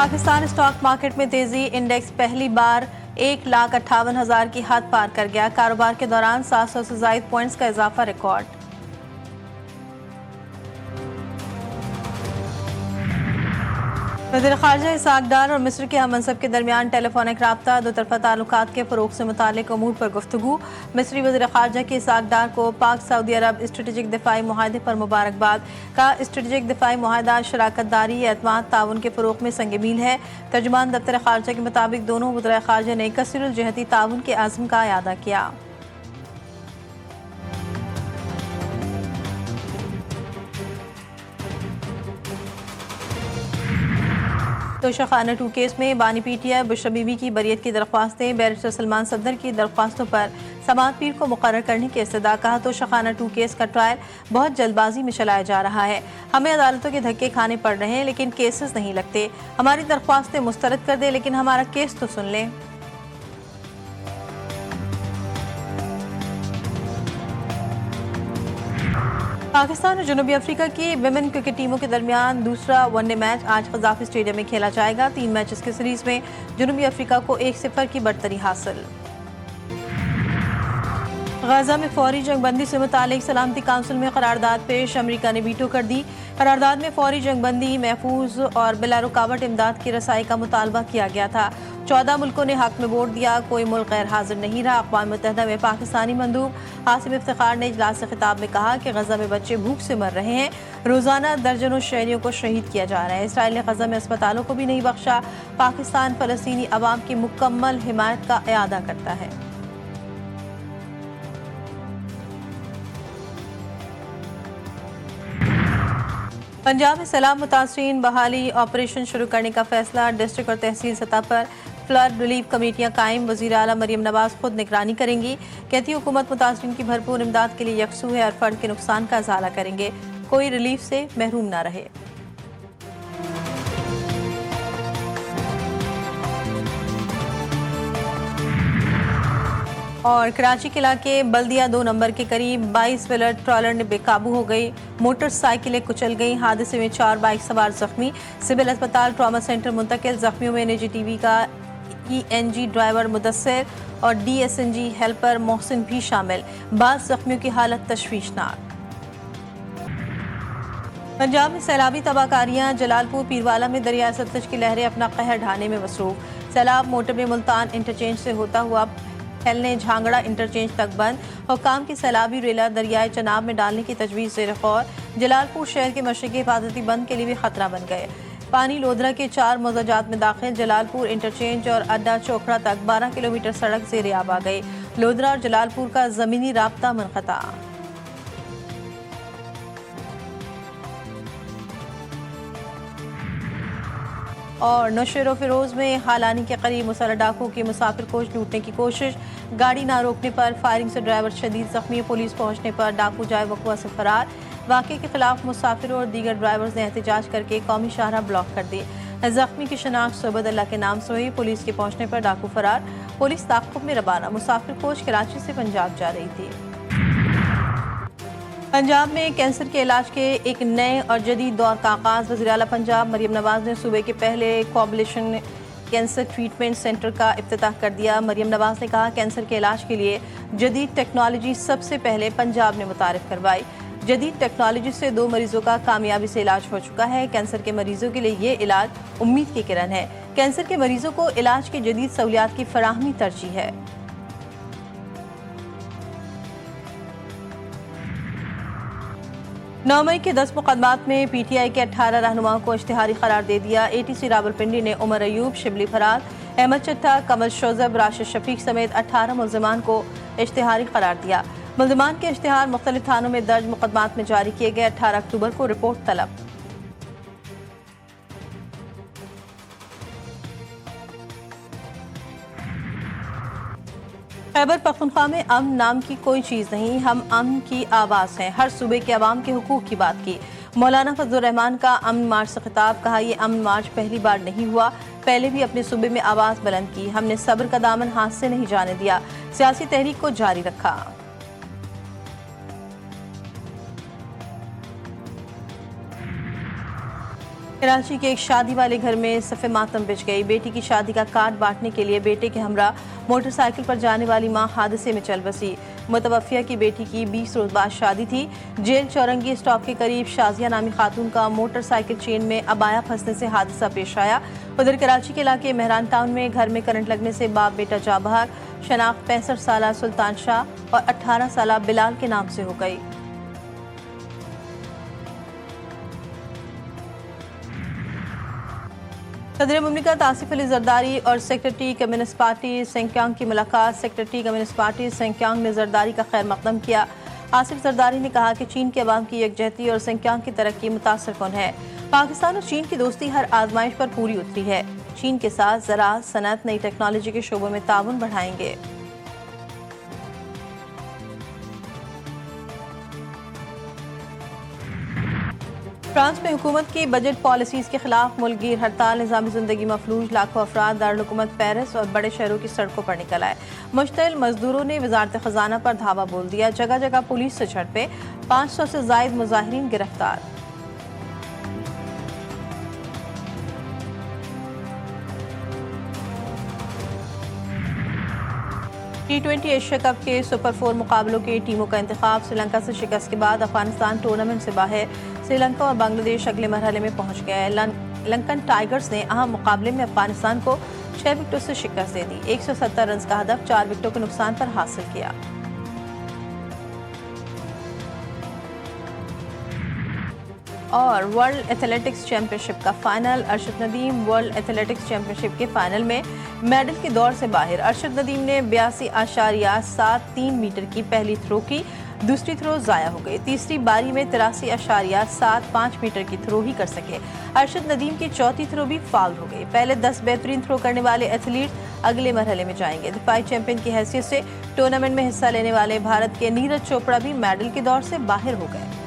Pakistan stock market में तेजी, index पहली बार 1,58,000 की हद पार कर गया। कारोबार के दौरान 700 से ज़ायद पॉइंट्स का इजाफा रिकॉर्ड। वज़ीर ख़ारजा इसहाक़ डार और मिस्र के हम मनसब के दरमियान टेलीफोनिक राब्ता, दो तरफ़ा ताल्लुकात के फ़रोग़ से मुताल्लिक़ अमूर पर गुफ्तगू। मिस्री वज़ीर ख़ारजा के इसहाक़ डार को पाक सऊदी अरब स्ट्रेटेजिक दिफ़ाई मुआहदे पर मुबारकबाद। का स्ट्रेटेजिक दिफ़ाई मुआहदा शराकत दारी, एतमाद, ताउन के फ़रोग़ में संग मील है। तर्जुमान दफ्तर ख़ारजा के मुताबिक दोनों वज़ीर ख़ारजा ने कसीरुल जहती ताउन के आज़म का इआदा किया। तोशाखाना 2 केस में बानी पीटीआई बुशरा बीबी की बरियत की दरख्वास्तें, बैरिस्टर सलमान सफदर की दरख्वास्तों पर समाअत पीर को मुकर्रर करने की इस्तदा। कहा तोशाखाना 2 केस का ट्रायल बहुत जल्दबाजी में चलाया जा रहा है। हमें अदालतों के धक्के खाने पड़ रहे हैं लेकिन केसेस नहीं लगते। हमारी दरख्वास्तें मुस्तरद कर दे लेकिन हमारा केस तो सुन लें। पाकिस्तान और जनूबी अफ्रीका की विमेन क्रिकेट टीमों के दरमियान दूसरा वनडे मैच आज क़ज़ाफ़ी स्टेडियम में खेला जाएगा। 3 मैचेस की सीरीज में जनूबी अफ्रीका को 1-0 की बढ़तरी हासिल। गाज़ा में फौरी जंगबंदी से मुतालिक सलामती काउंसिल में करारदाद पेश, अमरीका ने वीटो कर दी। करारदाद में फौरी जंगबंदी, महफूज और बिला रुकावट इमदाद की रसाई का मुतालबा किया गया था। 14 मुल्कों ने हक में वोट दिया, कोई मुल्क गैर हाजिर नहीं रहा। अक़वाम मुत्तहिदा में पाकिस्तानी मंदूब हासिम इफ्तिखार ने इजलास से खिताब में कहा कि गज़ा में बच्चे भूख से मर रहे हैं, रोज़ाना दर्जनों शहरियों को शहीद किया जा रहा है। इसराइल ने गज़ा में अस्पतालों को भी नहीं बख्शा। पाकिस्तान फ़लस्तीनी अवाम की मुकम्मल हिमायत का इआदा करता है। पंजाब में सैलाब मुतासरीन बहाली ऑपरेशन शुरू करने का फैसला। डिस्ट्रिक्ट और तहसील सतह पर फ्लड रिलीफ कमेटियां कायम। वज़ीर आला मरियम नवाज खुद निगरानी करेंगी। कहती हुकूमत मुतासरीन की भरपूर इमदाद के लिए यकसू है और फर्द के नुकसान का इज़ाला करेंगे, कोई रिलीफ से महरूम ना रहे। और कराची के इलाके बल्दिया 2 नंबर के करीब 22 व्हीलर ट्रॉलर ने बेकाबू हो गई, मोटरसाइकिलें कुचल गई। हादसे में 4 बाइक सवार जख्मी, सिविल अस्पताल ट्रॉमा सेंटर मुंतकिल। जख्मियों में NGTV का ENG ड्राइवर मुदस्सिर और DSNG हेल्पर मोहसिन भी शामिल। बाद जख्मियों की हालत तशवीशनाक। पंजाब में सैलाबी तबाहकारियां, जलालपुर पीरवाला में दरिया सतलुज की लहरें अपना कहर ढाने में मसरूफ। सैलाब मोटर में मुल्तान इंटरचेंज से होता हुआ फैलने झांगड़ा इंटरचेंज तक बंद। हुक्काम की सैलाबी रेला दरियाए चनाब में डालने की तजवीज़ ज़ेर गौर। जलालपुर शहर के मशरक़ी हिफाजती बंद के लिए भी खतरा बन गए। पानी लोधरा के 4 मौज़ाजात में दाखिल। जलालपुर इंटरचेंज और अड्डा चोखड़ा तक 12 किलोमीटर सड़क ज़ेर आब आ गई। लोधरा और जलालपुर का ज़मीनी राब्ता मुनक़ता। और नौशेरो फिरोज में हालानी के करीब मुसल्लह डाकू की मुसाफिर कोच लूटने की कोशिश। गाड़ी ना रोकने पर फायरिंग से ड्राइवर शदीद जख्मी। पुलिस पहुंचने पर डाकू जाए वक़ुआ से फरार। वाक़े के खिलाफ मुसाफिरों और दीगर ड्राइवर्स ने एहतजाज करके कौमी शाहराह ब्लॉक कर दी। जख्मी की शनाख्त सोबतल्ला के नाम से हुई। पुलिस के पहुंचने पर डाकू फरार। पुलिस ताक़ुब में रवाना। मुसाफिर कोच कराची से पंजाब जा रही थी। पंजाब में कैंसर के इलाज के एक नए और जदीद दौर का आगाज़। वज़ीर आला पंजाब मरियम नवाज ने सूबे के पहले कोऑपरेशन कैंसर ट्रीटमेंट सेंटर का इफ्तिताह कर दिया। मरियम नवाज ने कहा कैंसर के इलाज के लिए जदीद टेक्नोलॉजी सबसे पहले पंजाब ने मुतारिफ करवाई। जदीद टेक्नोलॉजी से 2 मरीजों का कामयाबी से इलाज हो चुका है। कैंसर के मरीजों के लिए ये इलाज उम्मीद की किरण है। कैंसर के मरीजों को इलाज की जदीद सहूलियात की फराहमी तरजीह है। 9 मई के 10 मुकदमात में PTI के 18 रहनुमाओं को इश्तिहारी करार दे दिया। ATC रावलपिंडी ने उमर अयूब, शिबली फराद, अहमद चट्टा, कमल शोजब, राशिद शफीक समेत 18 मुल्ज़िमान को इश्तिहारी करार दिया। मुल्ज़िमान के इश्तिहार मुख्तलिफ थानों में दर्ज मुकदमात में जारी किए गए। 18 अक्टूबर को रिपोर्ट तलब। खैबर पख्तूनख्वा में अमन नाम की कोई चीज़ नहीं, हम अमन की आवाज़ हैं। हर सूबे के अवाम के हुकूक की बात की। मौलाना फजलुर रहमान का अमन मार्च से खिताब। कहा यह अमन मार्च पहली बार नहीं हुआ, पहले भी अपने सूबे में आवाज़ बुलंद की। हमने सब्र का दामन हाथ से नहीं जाने दिया, सियासी तहरीक को जारी रखा। कराची के एक शादी वाले घर में सफ़े मातम बिछ गई। बेटी की शादी का कार्ड बांटने के लिए बेटे के हमरा मोटरसाइकिल पर जाने वाली मां हादसे में चल बसी। मुतवफ़िया की बेटी की 20 रोज़ बाद शादी थी। जेल चौरंगी स्टॉप के करीब शाजिया नामी खातून का मोटरसाइकिल चेन में अबाया फंसने से हादसा पेश आया। उधर कराची के इलाके मेहरान टाउन में घर में करंट लगने से बाप बेटा जाँ बहक। शनाख्त 65 साला सुल्तान शाह और 18 साला बिलाल के नाम से हो गई। सदर मुमलिकत आसिफ अली जरदारी और सेक्रेटरी कम्युनिस्ट पार्टी सेंक्यांग की मुलाकात। सेक्रेटरी कम्युनिस्ट पार्टी सेंक्यांग ने जरदारी का खैर मकदम किया। आसिफ जरदारी ने कहा कि चीन के अवाम की यकजहती और सेंक्यांग की तरक्की मुतासर कौन है। पाकिस्तान और चीन की दोस्ती हर आजमाइश पर पूरी उतरी है। चीन के साथ ज़राअत, सनअत, नई टेक्नोलॉजी के शोबों में ताउन बढ़ाएंगे। फ्रांस में हुकूमत की बजट पॉलिसीज के खिलाफ मुल्कगीर हड़ताल। निज़ामी ज़िंदगी मफलूज, लाखों अफराद दारुल-हुकूमत पेरिस और बड़े शहरों की सड़कों पर निकल आए। मुश्तइल मजदूरों ने वजारत खजाना पर धावा बोल दिया। जगह जगह पुलिस से झड़पें। 500 से जायद मुजाहिरीन गिरफ्तार। T20 एशिया कप के सुपर 4 मुकाबलों की टीमों का इंतखाब। श्रीलंका से शिकस्त के बाद अफगानिस्तान टूर्नामेंट से बाहर। श्रीलंका और बांग्लादेश अगले मरहले में पहुंच गए। लंकन टाइगर्स ने अहम मुकाबले में अफगानिस्तान को 6 विकेटों से शिकस्त दे दी। 170 रन का हदफ 4 विकेटों के नुकसान पर हासिल किया। और वर्ल्ड एथलेटिक्स चैंपियनशिप का final. Arshad Nadeem world athletics championship के फाइनल में मेडल की दौड़ से बाहर। अरशद नदीम ने 82.73 मीटर की पहली थ्रो की, दूसरी थ्रो जाया हो गई। तीसरी बारी में 83.75 मीटर की थ्रो ही कर सके। अरशद नदीम की चौथी थ्रो भी फाउल हो गई। पहले 10 बेहतरीन थ्रो करने वाले एथलीट अगले मरहले में जाएंगे। दिफाई चैंपियन की हैसियत से टूर्नामेंट में हिस्सा लेने वाले भारत के नीरज चोपड़ा भी मेडल की दौड़ से बाहर हो गए।